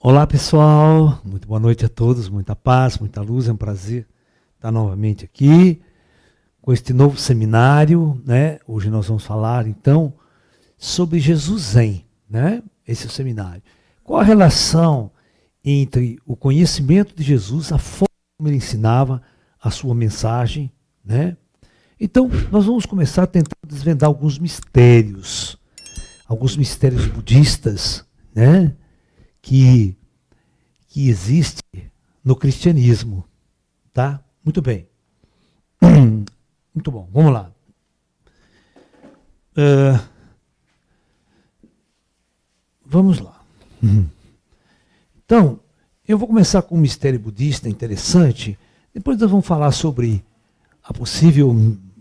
Olá pessoal, muito boa noite a todos, muita paz, muita luz, é um prazer estar novamente aqui com este novo seminário, né? Hoje nós vamos falar então sobre Jesus Zen, né? Esse é o seminário. Qual a relação entre o conhecimento de Jesus, a forma como ele ensinava a sua mensagem, né? Então nós vamos começar a tentar desvendar alguns mistérios budistas, né? Que existe no cristianismo, tá? Muito bem. Muito bom, vamos lá. Vamos lá. Então, eu vou começar com um mistério budista interessante, depois nós vamos falar sobre a possível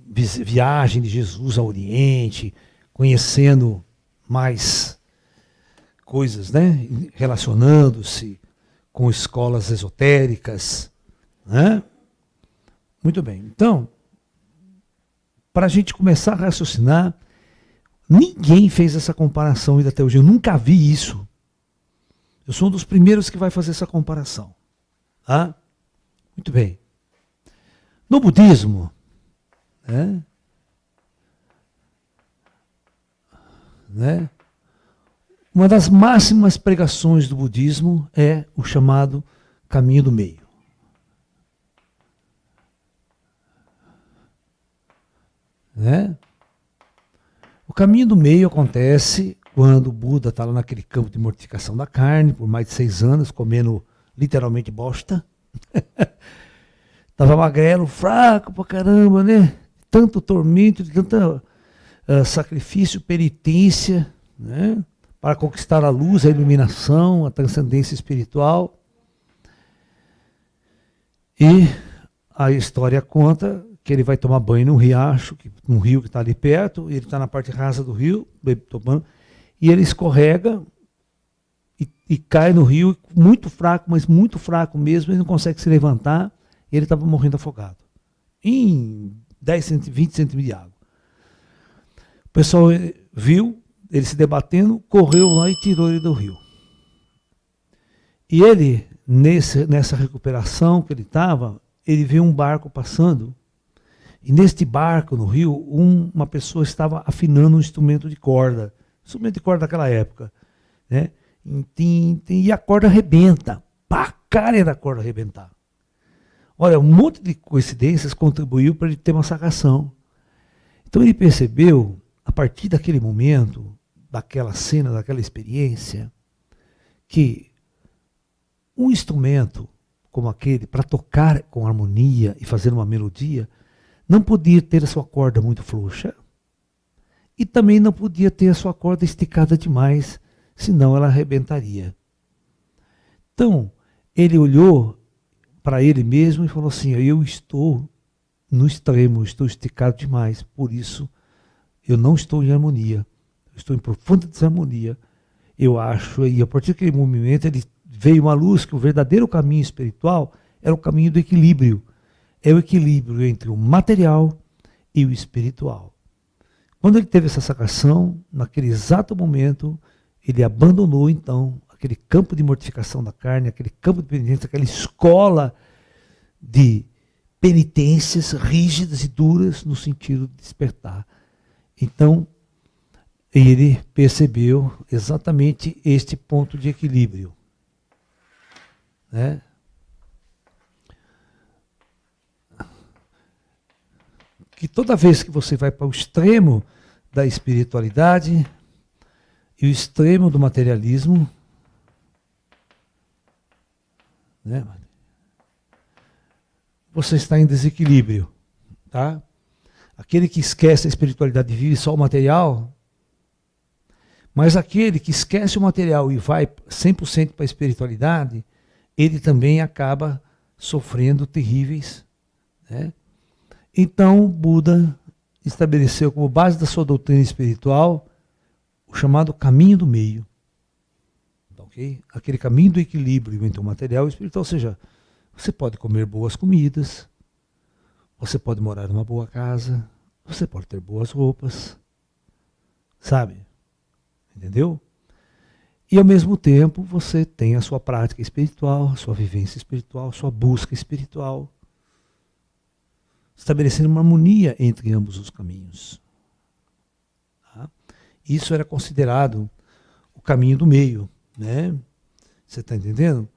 viagem de Jesus ao Oriente, conhecendo mais coisas, né? Relacionando-se com escolas esotéricas, né? Muito bem. Então, para a gente começar a raciocinar, ninguém fez essa comparação ainda até hoje. Eu nunca vi isso. Eu sou um dos primeiros que vai fazer essa comparação. Tá? Muito bem. No budismo, né? Uma das máximas pregações do budismo é o chamado caminho do meio. Né? O caminho do meio acontece quando o Buda está lá naquele campo de mortificação da carne, por mais de 6 anos, comendo literalmente bosta. Estava magrelo, fraco pra caramba, né? Tanto tormento, tanto sacrifício, penitência, né? Para conquistar a luz, a iluminação, a transcendência espiritual. E a história conta que ele vai tomar banho num riacho, num rio que está ali perto, e ele está na parte rasa do rio, tomando, e ele escorrega e cai no rio, muito fraco, mas muito fraco mesmo, ele não consegue se levantar, e ele estava morrendo afogado. Em 10, 20 centímetros de água. O pessoal viu ele se debatendo, correu lá e tirou ele do rio. E ele, nessa recuperação que ele estava, ele viu um barco passando, e neste barco, no rio, uma pessoa estava afinando um instrumento de corda daquela época, né? E a corda arrebenta, pá, a cara da corda arrebentar. Olha, um monte de coincidências contribuiu para ele ter uma sacação. Então ele percebeu, a partir daquele momento, daquela cena, daquela experiência, que um instrumento como aquele, para tocar com harmonia e fazer uma melodia, não podia ter a sua corda muito frouxa e também não podia ter a sua corda esticada demais, senão ela arrebentaria. Então, ele olhou para ele mesmo e falou assim: eu estou no extremo, estou esticado demais, por isso eu não estou em harmonia, eu estou em profunda desarmonia. Eu acho, e a partir daquele movimento ele veio uma luz que o verdadeiro caminho espiritual era o caminho do equilíbrio. É o equilíbrio entre o material e o espiritual. Quando ele teve essa sacação, naquele exato momento, ele abandonou então aquele campo de mortificação da carne, aquele campo de penitência, aquela escola de penitências rígidas e duras no sentido de despertar. Então, ele percebeu exatamente este ponto de equilíbrio, né? Que toda vez que você vai para o extremo da espiritualidade e o extremo do materialismo, né, você está em desequilíbrio, tá? Aquele que esquece a espiritualidade e vive só o material, mas aquele que esquece o material e vai 100% para a espiritualidade, ele também acaba sofrendo terríveis, né? Então, Buda estabeleceu como base da sua doutrina espiritual o chamado caminho do meio. Okay? Aquele caminho do equilíbrio entre o material e o espiritual. Ou seja, você pode comer boas comidas, você pode morar numa boa casa, você pode ter boas roupas, sabe? Entendeu? E ao mesmo tempo você tem a sua prática espiritual, a sua vivência espiritual, a sua busca espiritual, estabelecendo uma harmonia entre ambos os caminhos. Tá? Isso era considerado o caminho do meio, né? Você está entendendo?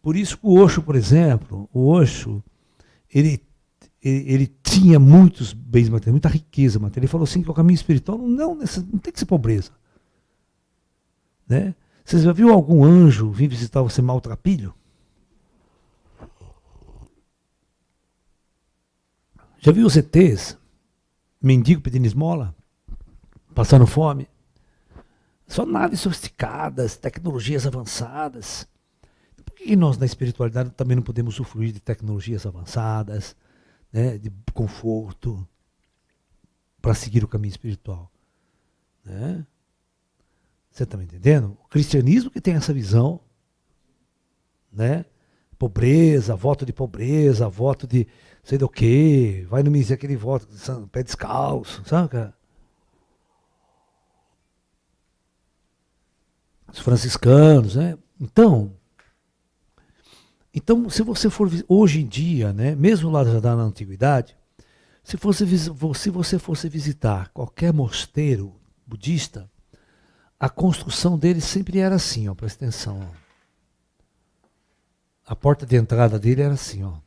Por isso que o Osho, por exemplo, ele tinha muitos bens materiais, muita riqueza material. Ele falou assim que o caminho espiritual não tem que ser pobreza. Né? Você já viu algum anjo vir visitar você maltrapilho? Já viu os ETs? Mendigo pedindo esmola? Passando fome? Só naves sofisticadas, tecnologias avançadas. Por que nós na espiritualidade também não podemos usufruir de tecnologias avançadas, né, de conforto, para seguir o caminho espiritual? Né? Você está me entendendo? O cristianismo que tem essa visão, né? Pobreza, voto de sei do que, vai no miséria aquele voto, pé descalço, sabe, cara? Os franciscanos, né? Então, se você for hoje em dia, né, mesmo lá já na antiguidade, se você fosse visitar qualquer mosteiro budista, a construção dele sempre era assim, ó, presta atenção. Ó. A porta de entrada dele era assim, ó.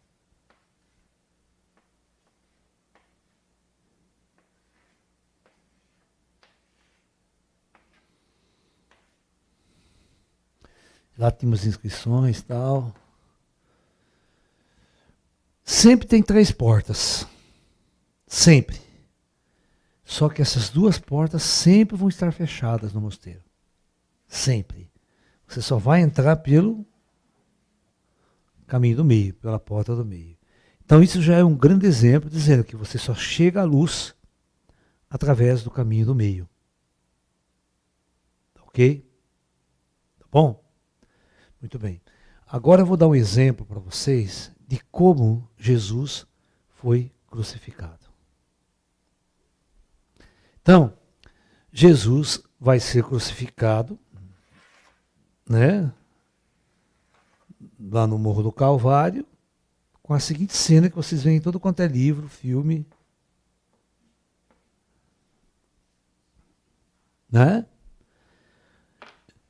Lá tínhamos inscrições e tal. Sempre tem 3 portas. Sempre. Só que essas 2 portas sempre vão estar fechadas no mosteiro. Sempre. Você só vai entrar pelo caminho do meio, pela porta do meio. Então isso já é um grande exemplo, dizendo que você só chega à luz através do caminho do meio. Tá ok? Tá bom? Muito bem. Agora eu vou dar um exemplo para vocês de como Jesus foi crucificado. Então, Jesus vai ser crucificado, né? Lá no Morro do Calvário, com a seguinte cena que vocês veem em todo quanto é livro, filme, né?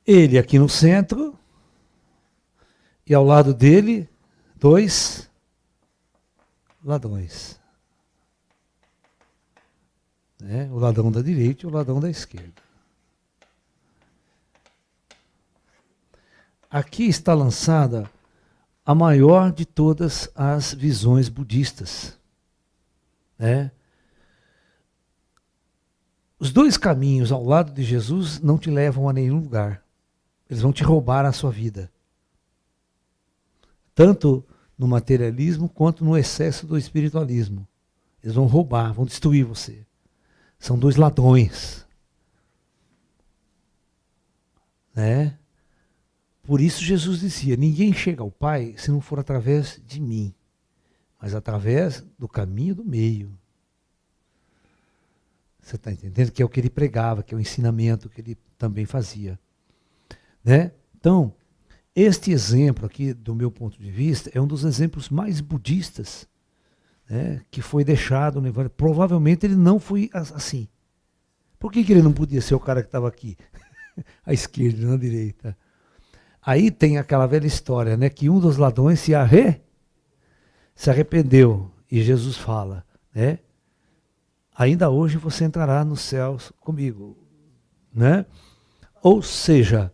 Ele aqui no centro, e ao lado dele, 2 ladrões. Né? O ladrão da direita e o ladrão da esquerda. Aqui está lançada a maior de todas as visões budistas. Né? Os 2 caminhos ao lado de Jesus não te levam a nenhum lugar. Eles vão te roubar a sua vida. Tanto no materialismo quanto no excesso do espiritualismo. Eles vão roubar, vão destruir você. São 2 ladrões. Né? Por isso Jesus dizia, ninguém chega ao Pai se não for através de mim, mas através do caminho do meio. Você está entendendo? Que é o que ele pregava, que é o ensinamento que ele também fazia. Né? Então, este exemplo aqui, do meu ponto de vista, é um dos exemplos mais budistas, né, que foi deixado no Evangelho. Provavelmente ele não foi assim. Por que ele não podia ser o cara que estava aqui? À esquerda, na direita. Aí tem aquela velha história, né, que um dos ladrões se arrependeu. E Jesus fala, né, ainda hoje você entrará nos céus comigo. Né? Ou seja,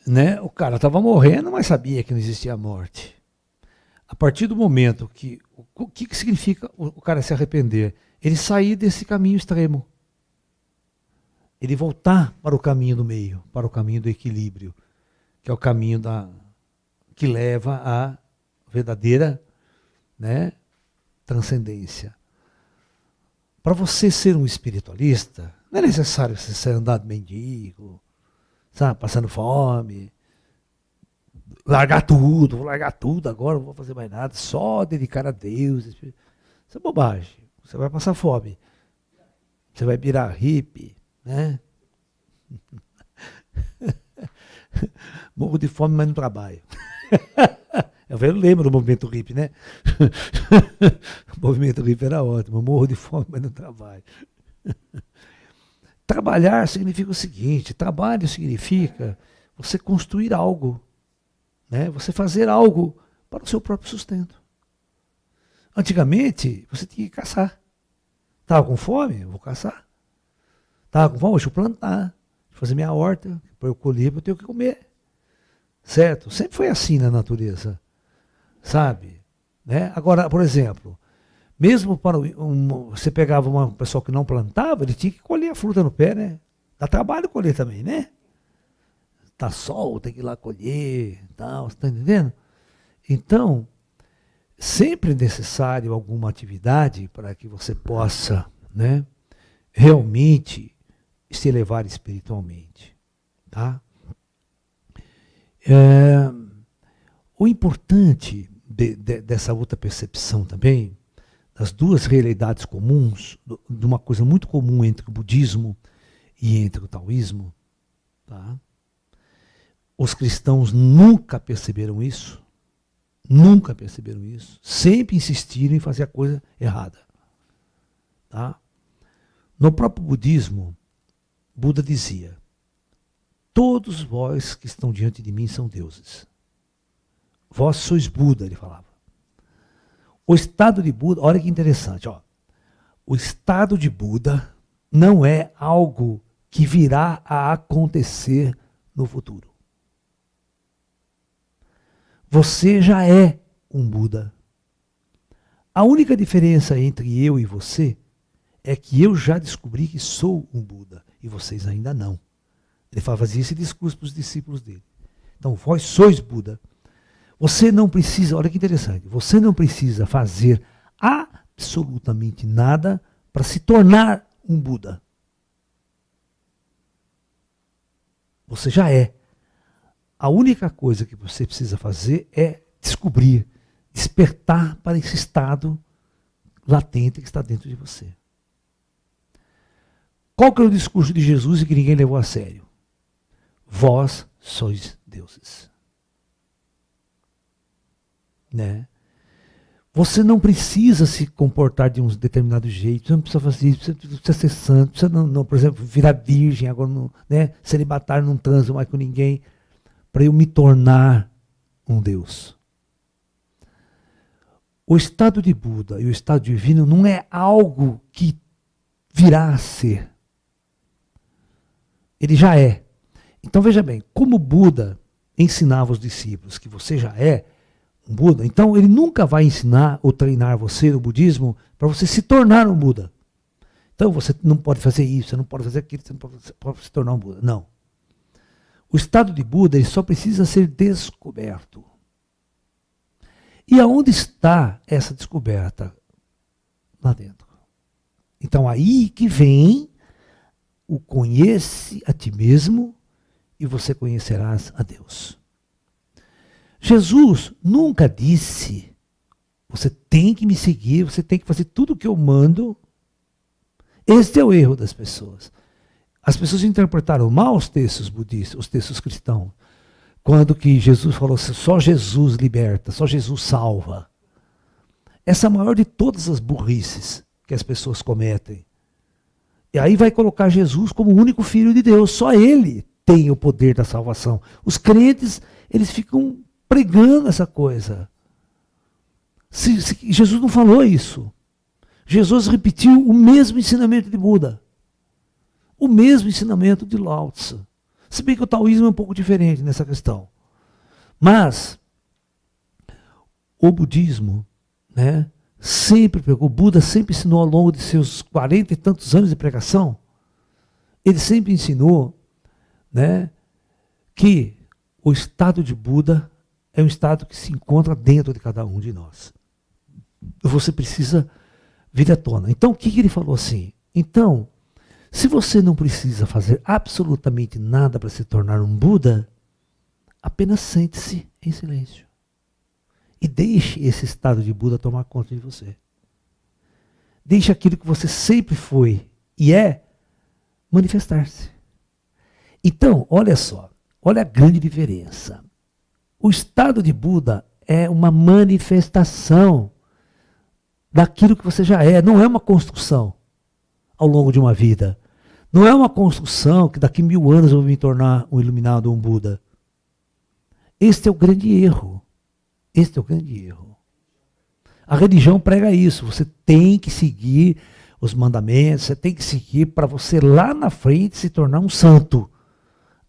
né, o cara estava morrendo, mas sabia que não existia morte. A partir do momento que... O que significa o cara se arrepender? Ele sair desse caminho extremo. Ele voltar para o caminho do meio, para o caminho do equilíbrio, que é o caminho que leva à verdadeira, né, transcendência. Para você ser um espiritualista, não é necessário você ser andado mendigo, sabe, passando fome, vou largar tudo agora, não vou fazer mais nada, só dedicar a Deus. Isso é bobagem. Você vai passar fome. Você vai virar hippie, né? Morro de fome, mas não trabalho. Eu lembro do movimento hippie, né? O movimento hippie era ótimo. Morro de fome, mas não trabalho. Trabalhar significa o seguinte: trabalho significa você construir algo, né? Você fazer algo para o seu próprio sustento. Antigamente, você tinha que caçar. Estava com fome? Eu vou caçar. Estava com fome? Deixa eu plantar. Deixa eu fazer minha horta. Para eu colher, eu tenho que comer. Certo? Sempre foi assim na natureza. Sabe? Né? Agora, por exemplo, mesmo para você pegava uma pessoa que não plantava, ele tinha que colher a fruta no pé, né? Dá trabalho colher também, né? Tá sol, tem que ir lá colher, tal, você está entendendo? Então, sempre é necessário alguma atividade para que você possa, né, realmente se elevar espiritualmente. Tá? O importante dessa outra percepção também, das duas realidades comuns, de uma coisa muito comum entre o budismo e entre o taoísmo, tá? Os cristãos nunca perceberam isso. Nunca perceberam isso. Sempre insistiram em fazer a coisa errada. Tá? No próprio budismo, Buda dizia: todos vós que estão diante de mim são deuses. Vós sois Buda, ele falava. O estado de Buda, olha que interessante, ó. O estado de Buda não é algo que virá a acontecer no futuro. Você já é um Buda. A única diferença entre eu e você é que eu já descobri que sou um Buda e vocês ainda não. Ele fazia esse discurso para os discípulos dele. Então, vós sois Buda. Você não precisa, olha que interessante, você não precisa fazer absolutamente nada para se tornar um Buda. Você já é. A única coisa que você precisa fazer é descobrir, despertar para esse estado latente que está dentro de você. Qual que é o discurso de Jesus e que ninguém levou a sério? Vós sois deuses. Né? Você não precisa se comportar de um determinado jeito, você não precisa fazer isso, você precisa ser santo, precisa não, por exemplo, virar virgem, agora não, né? Celibatário, não transo mais com ninguém, para eu me tornar um Deus. O estado de Buda e o estado divino não é algo que virá a ser. Ele já é. Então veja bem, como Buda ensinava os discípulos que você já é um Buda, então ele nunca vai ensinar ou treinar você no budismo para você se tornar um Buda. Então você não pode fazer isso, você não pode fazer aquilo, você não pode se tornar um Buda. Não. O estado de Buda ele só precisa ser descoberto. E aonde está essa descoberta? Lá dentro. Então aí que vem o conhece a ti mesmo e você conhecerás a Deus. Jesus nunca disse: você tem que me seguir, você tem que fazer tudo o que eu mando. Este é o erro das pessoas. As pessoas interpretaram mal os textos budistas, os textos cristãos, quando que Jesus falou assim, só Jesus liberta, só Jesus salva. Essa é a maior de todas as burrices que as pessoas cometem. E aí vai colocar Jesus como o único filho de Deus, só ele tem o poder da salvação. Os crentes, eles ficam pregando essa coisa. Jesus não falou isso. Jesus repetiu o mesmo ensinamento de Buda. O mesmo ensinamento de Lao Tzu. Se bem que o taoísmo é um pouco diferente nessa questão. Mas o budismo, né, sempre pregou, o Buda sempre ensinou ao longo de seus 40 e tantos anos de pregação, ele sempre ensinou, né, que o estado de Buda é um estado que se encontra dentro de cada um de nós. Você precisa vir à tona. Então o que ele falou assim? Então, se você não precisa fazer absolutamente nada para se tornar um Buda, apenas sente-se em silêncio. E deixe esse estado de Buda tomar conta de você. Deixe aquilo que você sempre foi e é manifestar-se. Então, olha só. Olha a grande diferença. O estado de Buda é uma manifestação daquilo que você já é, não é uma construção ao longo de uma vida. Não é uma construção que daqui 1000 anos eu vou me tornar um iluminado ou um Buda. Este é o grande erro. Este é o grande erro. A religião prega isso. Você tem que seguir os mandamentos, você tem que seguir para você lá na frente se tornar um santo.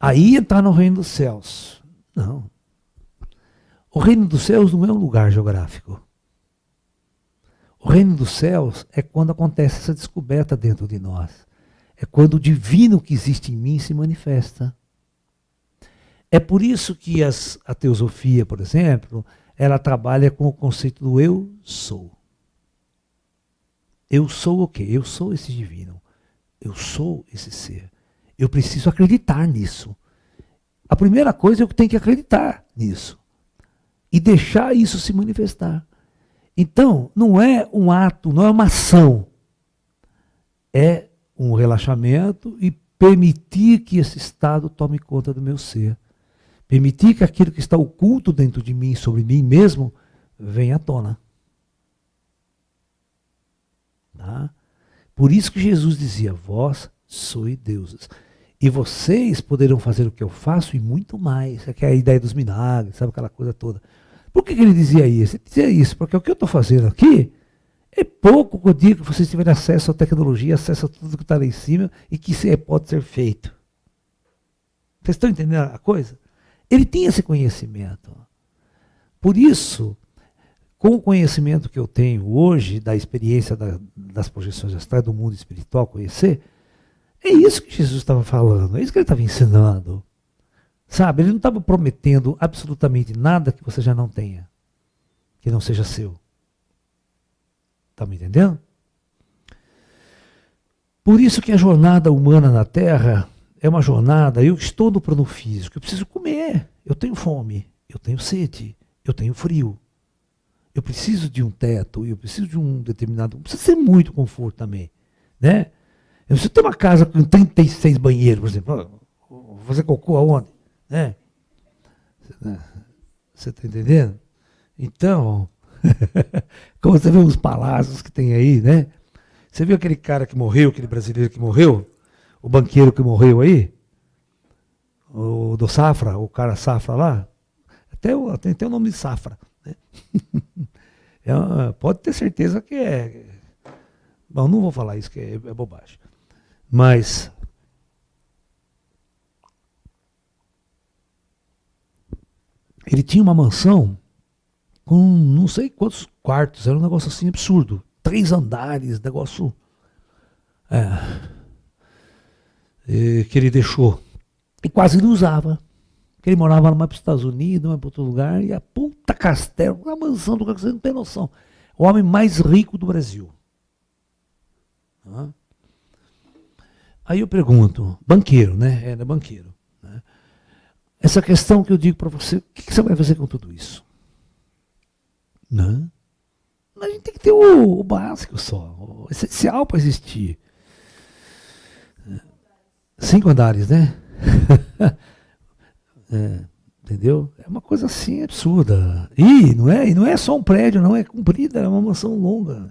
Aí entrar no reino dos céus. Não. O reino dos céus não é um lugar geográfico. O reino dos céus é quando acontece essa descoberta dentro de nós. É quando o divino que existe em mim se manifesta. É por isso que a teosofia, por exemplo, ela trabalha com o conceito do eu sou. Eu sou o quê? Eu sou esse divino. Eu sou esse ser. Eu preciso acreditar nisso. A primeira coisa é eu tenho que acreditar nisso. E deixar isso se manifestar. Então, não é um ato, não é uma ação. É um relaxamento e permitir que esse estado tome conta do meu ser. Permitir que aquilo que está oculto dentro de mim, sobre mim mesmo, venha à tona. Tá? Por isso que Jesus dizia, vós sois deuses. E vocês poderão fazer o que eu faço e muito mais. Que é a ideia dos milagres, sabe aquela coisa toda. Por que ele dizia isso? Ele dizia isso porque o que eu estou fazendo aqui é pouco que eu digo que vocês tiverem acesso à tecnologia, acesso a tudo que está lá em cima e que isso pode ser feito. Vocês estão entendendo a coisa? Ele tinha esse conhecimento. Por isso, com o conhecimento que eu tenho hoje, da experiência das projeções astrais, do mundo espiritual, conhecer, é isso que Jesus estava falando, é isso que ele estava ensinando. Sabe, ele não estava prometendo absolutamente nada que você já não tenha, que não seja seu. Está me entendendo? Por isso que a jornada humana na Terra é uma jornada, eu estou no plano físico, eu preciso comer, eu tenho fome, eu tenho sede, eu tenho frio. Eu preciso de um teto, eu preciso de um determinado... Não precisa ser muito conforto também, né? Eu preciso ter uma casa com 36 banheiros, por exemplo. Vou fazer cocô aonde? Né? Você está entendendo? Então, como você vê os palácios que tem aí, né? Você viu aquele cara que morreu, aquele brasileiro que morreu? O banqueiro que morreu aí? O do Safra, o cara Safra lá? Tem até o nome de Safra. Né? Pode ter certeza que é... Bom, não vou falar isso, que é bobagem. Mas... ele tinha uma mansão com não sei quantos quartos, era um negócio assim absurdo. 3 andares, negócio que ele deixou. E quase não usava. Porque ele morava mais para os Estados Unidos, mais para outro lugar, e a puta castelo, uma mansão do que você não tem noção. O homem mais rico do Brasil. Aí eu pergunto, banqueiro, né? Era banqueiro. Né? Essa questão que eu digo para você, o que você vai fazer com tudo isso? Né? A gente tem que ter o básico só, o essencial para existir. 5 andares, né? Entendeu? É uma coisa assim absurda. E não é só um prédio, não é comprida, é uma mansão longa.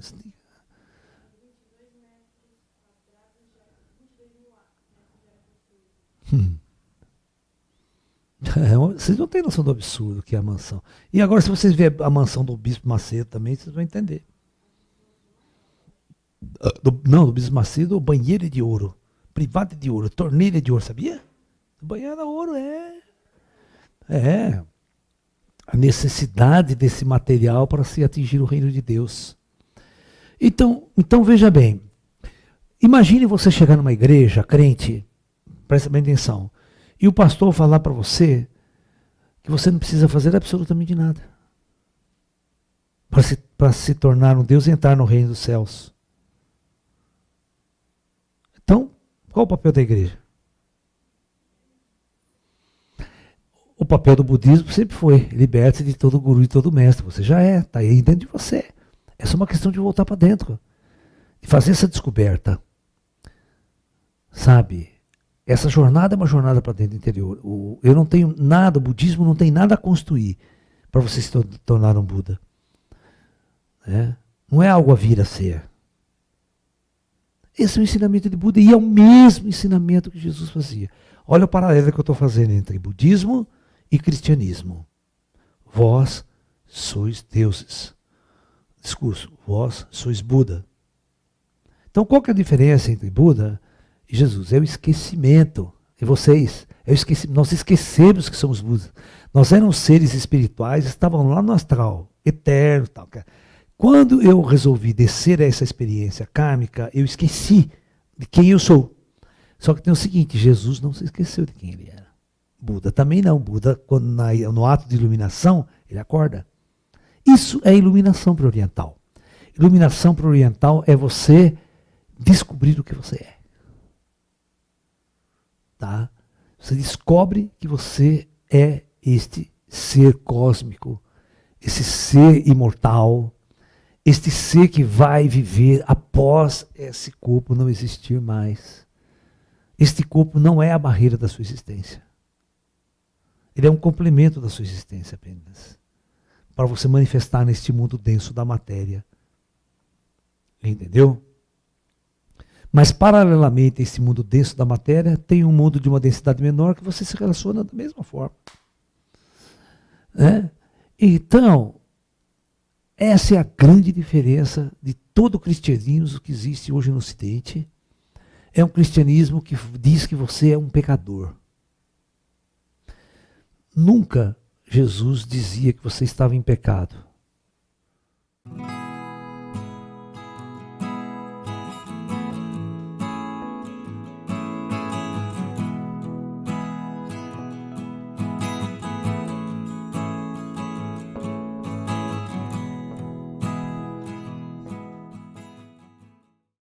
Vocês não têm noção do absurdo que é a mansão. E agora, se vocês verem a mansão do Bispo Macedo também, vocês vão entender. Do Bispo Macedo, banheiro de ouro, privada de ouro, torneira de ouro, sabia? Banheiro de ouro é a necessidade desse material para se atingir o reino de Deus. Então veja bem, imagine você chegar numa igreja crente, presta bem atenção, e o pastor falar para você que você não precisa fazer absolutamente nada para se tornar um Deus e entrar no reino dos céus. Então, qual o papel da igreja? O papel do budismo sempre foi, liberte-se de todo guru e todo mestre. Você já está aí dentro de você. É só uma questão de voltar para dentro, de fazer essa descoberta. Sabe? Essa jornada é uma jornada para dentro do interior. Eu não tenho nada, o budismo não tem nada a construir para você se tornar um Buda. Né? Não é algo a vir a ser. Esse é o ensinamento de Buda e é o mesmo ensinamento que Jesus fazia. Olha o paralelo que eu estou fazendo entre budismo e cristianismo. Vós sois deuses. Discurso, vós sois Buda. Então qual que é a diferença entre Buda e Jesus? É o esquecimento. E vocês, nós esquecemos que somos Budas. Nós éramos seres espirituais, estavam lá no astral, eterno, tal. Quando eu resolvi descer a essa experiência kármica, eu esqueci de quem eu sou. Só que tem o seguinte, Jesus não se esqueceu de quem ele era. Buda também não. Buda, no ato de iluminação, ele acorda. Isso é iluminação para o oriental. Iluminação para o oriental é você descobrir o que você é. Tá? Você descobre que você é este ser cósmico, esse ser imortal, este ser que vai viver após esse corpo não existir mais. Este corpo não é a barreira da sua existência. Ele é um complemento da sua existência apenas. Para você manifestar neste mundo denso da matéria. Entendeu? Mas paralelamente a esse mundo denso da matéria, tem um mundo de uma densidade menor que você se relaciona da mesma forma. Né? Então, essa é a grande diferença de todo o cristianismo que existe hoje no Ocidente. É um cristianismo que diz que você é um pecador. Nunca Jesus dizia que você estava em pecado.